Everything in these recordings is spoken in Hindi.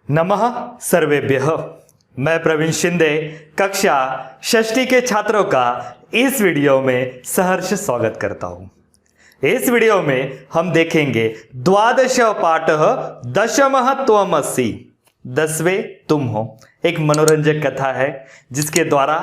नमः सर्वेभ्यः। मैं प्रवीण शिंदे कक्षा षष्ठी के छात्रों का इस वीडियो में सहर्ष स्वागत करता हूं। इस वीडियो में हम देखेंगे द्वादश पाठः दशमः त्वमसि, 10वें तुम हो। एक मनोरंजक कथा है जिसके द्वारा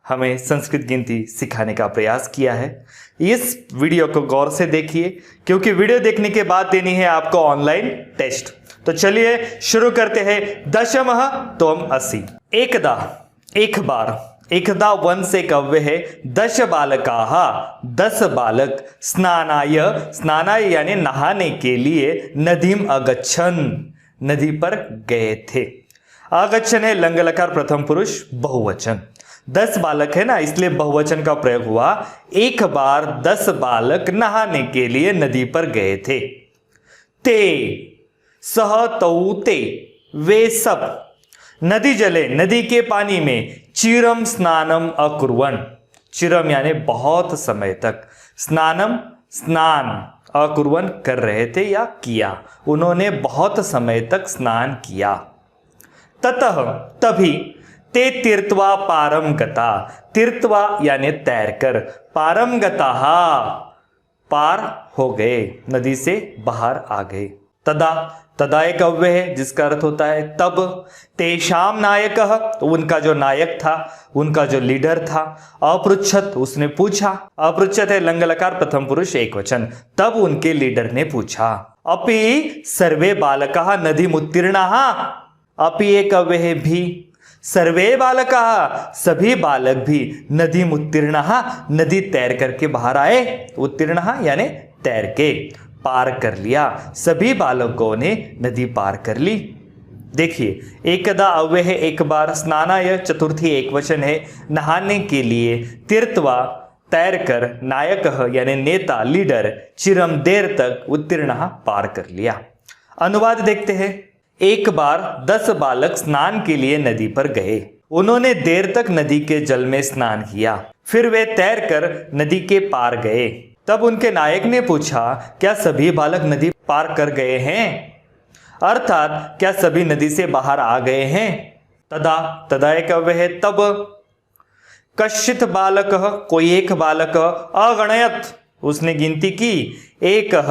हमें संस्कृत गिनती सिखाने का प्रयास किया है। इस वीडियो को गौर से देखिए क्योंकि वीडियो देखने के बाद देनी है आपको ऑनलाइन टेस्ट। तो चलिए शुरू करते हैं। दशमः त्वमसि। एकदा, एक बार, एकदा वंश से कव्य है। 10 बालकाः, 10 बालक स्नानाय, स्नानाय यानी नहाने के लिए नदीम अगच्छन्, नदी पर गए थे। अगच्छन् है लंग लकार प्रथम पुरुष बहुवचन। 10 बालक है ना, इसलिए बहुवचन का प्रयोग हुआ। एक बार 10 बालक नहाने के लिए नदी पर गए थे। ते सह तौ ते, वे सब नदी जले, नदी के पानी में चिरम स्नानम अकुर्वन्, चिरम यानी बहुत समय तक, स्नानम स्नान, अकुर्वन् कर रहे थे या किया, उन्होंने बहुत समय तक स्नान किया। ततः तभी ते तीर्थवा पारम गता, तीर्थवा यानी तैरकर, पारम गताः पार हो गए, नदी से बाहर आ गए। तदा, तदा एक अव्यय है जिसका अर्थ होता है तब। तेषाम नायकः, तो उनका जो नायक था, उनका जो लीडर था। अपृच्छत, उसने पूछा। अपृच्छत है लंग लकार प्रथम पुरुष एकवचन। तब उनके लीडर ने पूछा। अपि सर्वे बालकाः नदीमुत्तीर्णाः, अपि एक अव्यय है भी। सर्वे बालकाः, सभी बालक भी, नदीमुत्तीर्णाः नदी तैर करके बाहर आए। उत्तीर्णाः यानी तैर के, पार कर लिया। सभी बालकों ने नदी पार कर ली। देखिए, एकदा अव्यय है एक बार, स्नानाय चतुर्थी एक वचन है, नहाने के लिए, तीर्थवा तैरकर, नायकः यानी नेता लीडर, चिरम देर तक, उत्तीर्णः पार कर लिया। अनुवाद देखते हैं। एक बार 10 बालक स्नान के लिए नदी पर गए। उन्होंने देर तक नदी के जल में स्नान किया, फिर वे तैरकर नदी के पार गए। तब उनके नायक ने पूछा, क्या सभी बालक नदी पार कर गए हैं? अर्थात क्या सभी नदी से बाहर आ गए हैं? तदा, तदा एक अव्यय है तब। कश्चित् बालकः, कोई एक बालक, अगणयत्, उसने गिनती की। एकः,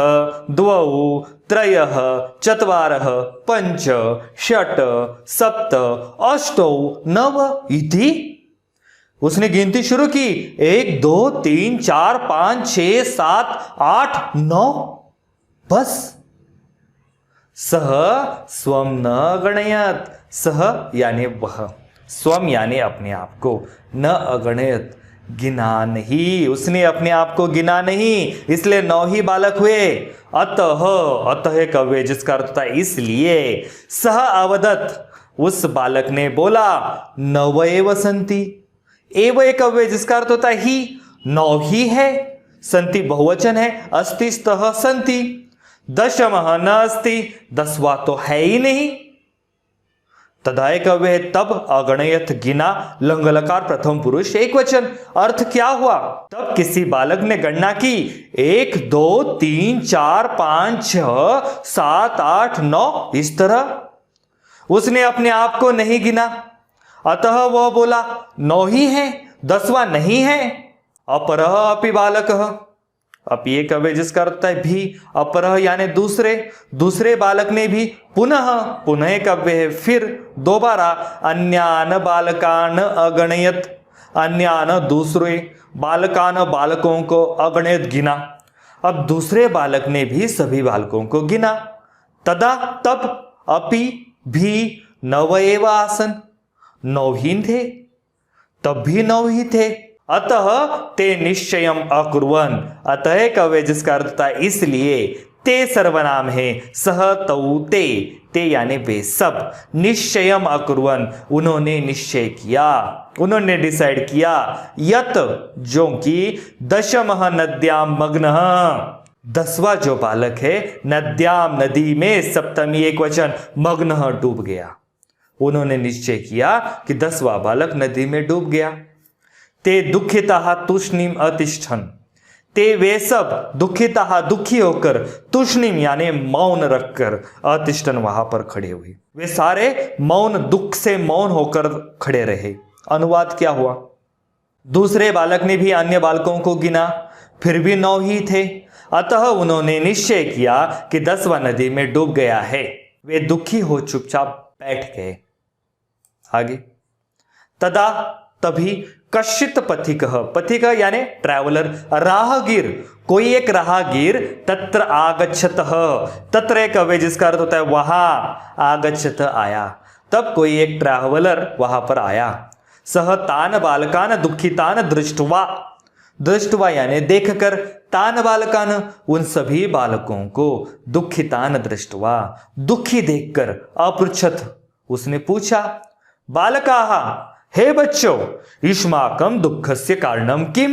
द्वौ, त्रयः, चत्वारः, पञ्च, षट्, सप्त, अष्टौ, नव इति। उसने गिनती शुरू की। 1 2 3 4 5 6 7 8 9, बस। सह स्वम न गणयत, सह यानी वह, स्वम यानी अपने आप को, न अगणयत गिना नहीं, उसने अपने आप को गिना नहीं, इसलिए 9 ही बालक हुए। अतः, अतः कव्य जिसका अर्थ होता है इसलिए। सह अवदत्, उस बालक ने बोला, नव एव सन्ति, एव एक अव्यय जिसका अर्थ होता है ही, 9 ही है। संति बहुवचन है, अस्ति स्तः संति। दशमः न अस्ति, 10वां तो है ही नहीं। तदा एक अव्यय तब, अगणयत गिना, लंग लकार प्रथम पुरुष एक वचन। अर्थ क्या हुआ? तब किसी बालक ने गणना की, 1 2 3 4 5 6 7 8 9, इस तरह। उसने अपने आप को नहीं गिना, अतः वह बोला 9 ही है, 10वां नहीं है। अपरः अपि बालकः, अपि एक अव्यय जिसका अर्थ है भी। अपरः यानी दूसरे, दूसरे बालक ने भी। पुनः, पुनः एक अव्यय है फिर, दोबारा। अन्यान बालकान अगणयत, अन्यान दूसरे, बालकान बालकों को, अगणयत गिना। अब दूसरे बालक ने भी सभी बालकों को गिना। तदा तब, अपि भी, नव एव आसन, 9 ही थे, तब भी 9 ही थे। अतः ते निश्चयम अकुर्वन्, अतः कव्य जिसका अर्थ था इसलिए। ते सर्वनाम है, सह तौ ते, ते यानी वे सब, निश्चयम अकुर्वन् उन्होंने निश्चय किया, उन्होंने डिसाइड किया। यत जो कि दशमः नद्याम मग्नः, 10वां जो बालक है, नद्याम नदी में, सप्तमी एक वचन, मग्नः डूब गया। उन्होंने निश्चय किया कि 10वां बालक नदी में डूब गया। ते दुखिताः तूष्णीम अतिष्ठन्, ते वे सब दुखिता दुखी होकर तुष्णिम यानी मौन रखकर अतिष्ठन वहां पर खड़े हुए। वे सारे मौन, दुख से मौन होकर खड़े रहे। अनुवाद क्या हुआ? दूसरे बालक ने भी अन्य बालकों को गिना, फिर भी 9 ही थे। अतः उन्होंने निश्चय किया कि 10वां नदी में डूब गया है। वे दुखी हो चुपचाप बैठ गए। आगे, तदा तभी कश्चित पथिकः, पथिक यानी ट्रैवलर, राहगीर कोई एक राहगीर, तत्र आगच्छतः, तत्र एक अव्यय जिसका अर्थ होता है वहां, आगच्छत आया। तब कोई एक ट्रैवलर वहां पर आया। सह तान बालकान दुखितान दृष्टवा, दृष्टवा यानी देखकर, तान बालकान उन सभी बालकों को, दुखितान दृष्टवा दुखी देखकर, अपृच्छत उसने पूछा, बालकाः हे बच्चों, युष्माकं दुःखस्य कारणम किम?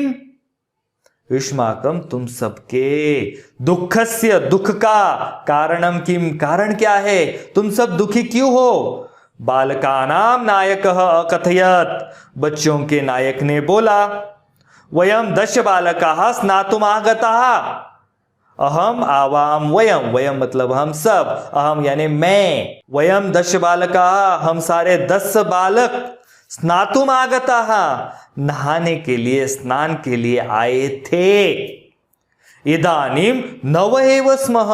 युष्माकं तुम सबके, दुःखस्य दुख का, कारणम किम कारण क्या है, तुम सब दुखी क्यों हो? बालकानां नायकः अकथयत्, बच्चों के नायक ने बोला, वयम 10 बालकाः स्नातुम् आगताः, अहम आवाम वयम, वयम मतलब हम सब, अहम यानी मैं, वयम 10 बालकाः हम सारे 10 बालक, स्नातुम् आगताः नहाने के लिए, स्नान के लिए आए थे। इदानीम नव एव स्मः,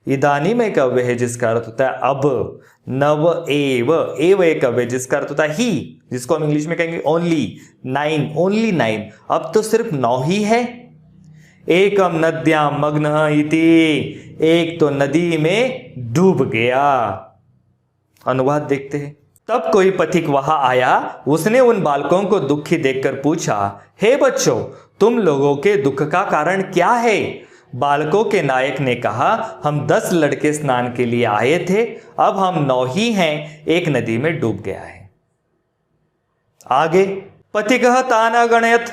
इदानीम एक अव्यय है जिसका अर्थ होता है अब, नव एव, एव एक अव्यय जिसका अर्थ होता है ही, जिसको हम इंग्लिश में कहेंगे ओनली, 9, ओनली 9, अब तो सिर्फ 9 ही है। एकम नद्याम मग्नः इति, एक तो नदी में डूब गया। अनुवाद देखते हैं। तब कोई पथिक वहां आया, उसने उन बालकों को दुखी देखकर पूछा, हे बच्चों, तुम लोगों के दुख का कारण क्या है? बालकों के नायक ने कहा, हम 10 लड़के स्नान के लिए आए थे, अब हम 9 ही हैं, एक नदी में डूब गया है। आगे, पथिकः तान अगणयत्,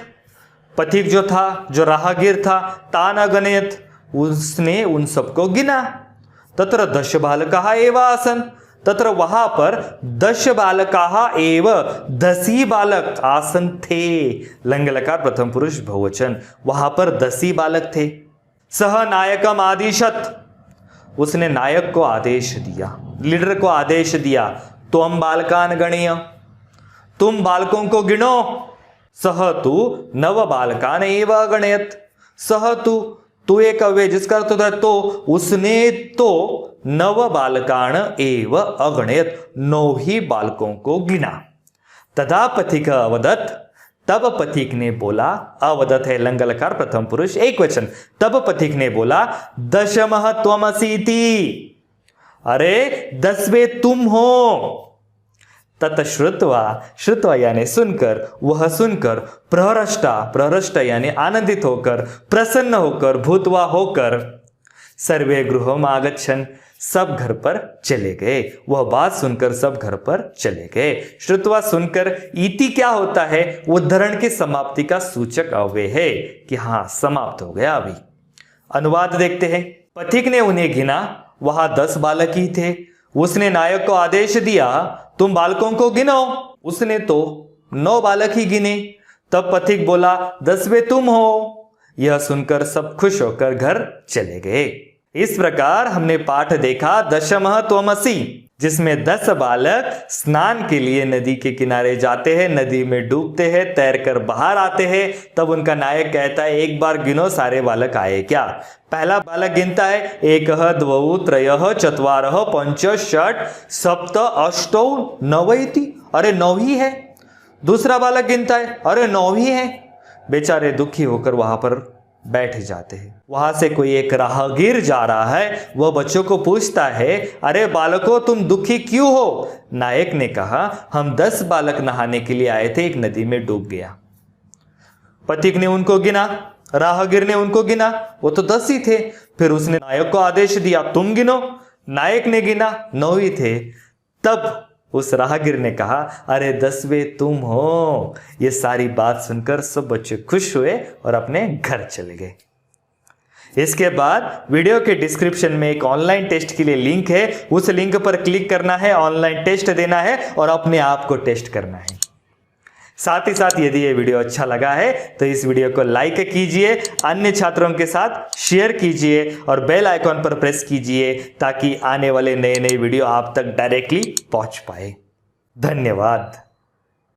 पथिक जो था, जो राहगीर था, तान अगणयत् उसने उन सबको गिना। तत्र 10 बालकाः एव आसन्, तत्र वहां पर 10 बालकाः एव, 10 ही बालक आसन थे। लंग लकार प्रथम पुरुष बहुवचन, वहां पर 10 ही बालक थे। सह नायकम आदिशत, उसने नायक को आदेश दिया, लीडर को आदेश दिया, त्वम बालकान गणीय, तुम बालकों को गिनो। सह तू नव बालकान एव अगणयत, सह तू एक अव्यय जिसका अर्थ होता है तो, उसने तो नव बालकान एव अगणयत 9 ही बालकों को गिना। तदा पथिक अवदत्, तब पथिक ने बोला, अवदत है लंग लकार प्रथम पुरुष एक वचन, तब पथिक ने बोला, 10मः त्वमसीति, अरे 10वें तुम हो। तत श्रुत्वा, श्रुत्वा यानी सुनकर, वह सुनकर, प्रहृष्टा, प्रहृष्ट यानी आनंदित होकर, प्रसन्न होकर, भूतवा होकर, सर्वे गृहम आगच्छन्, सब घर पर चले गए। वह बात सुनकर सब घर पर चले गए। श्रुत्वा सुनकर, इति क्या होता है? उद्धरण की समाप्ति का सूचक अव्यय है कि हाँ समाप्त हो गया। अभी अनुवाद देखते हैं। पथिक ने उन्हें गिना, वहां 10 बालक ही थे। उसने नायक को आदेश दिया, तुम बालकों को गिनो। उसने तो 9 बालक ही गिने। तब पथिक बोला, 10वें तुम हो। यह सुनकर सब खुश होकर घर चले गए। इस प्रकार हमने पाठ देखा दशमः त्वमसि, जिसमें 10 बालक स्नान के लिए नदी के किनारे जाते हैं, नदी में डूबते हैं, तैरकर बाहर आते हैं। तब उनका नायक कहता है, एक बार गिनो सारे बालक आए क्या? पहला बालक गिनता है, 1 2 3 4 5 6 7 8 9 इति, अरे 9 ही है। दूसरा बालक गिनता है, अरे 9 ही है। बेचारे दुखी होकर वहां पर बैठ जाते हैं। वहां से कोई एक राहगीर जा रहा है, वह बच्चों को पूछता है, अरे बालकों तुम दुखी क्यों हो? नायक ने कहा, हम 10 बालक नहाने के लिए आए थे, एक नदी में डूब गया। पथिक ने उनको गिना, राहगीर ने उनको गिना, वो तो 10 ही थे। फिर उसने नायक को आदेश दिया, तुम गिनो। नायक ने गिना, 9 ही थे। तब उस राहगीर ने कहा, अरे 10वें तुम हो। ये सारी बात सुनकर सब बच्चे खुश हुए और अपने घर चले गए। इसके बाद वीडियो के डिस्क्रिप्शन में एक ऑनलाइन टेस्ट के लिए लिंक है, उस लिंक पर क्लिक करना है, ऑनलाइन टेस्ट देना है और अपने आप को टेस्ट करना है। साथ ही साथ यदि ये वीडियो अच्छा लगा है तो इस वीडियो को लाइक कीजिए, अन्य छात्रों के साथ शेयर कीजिए और बेल आइकॉन पर प्रेस कीजिए ताकि आने वाले नए नए वीडियो आप तक डायरेक्टली पहुंच पाए। धन्यवाद।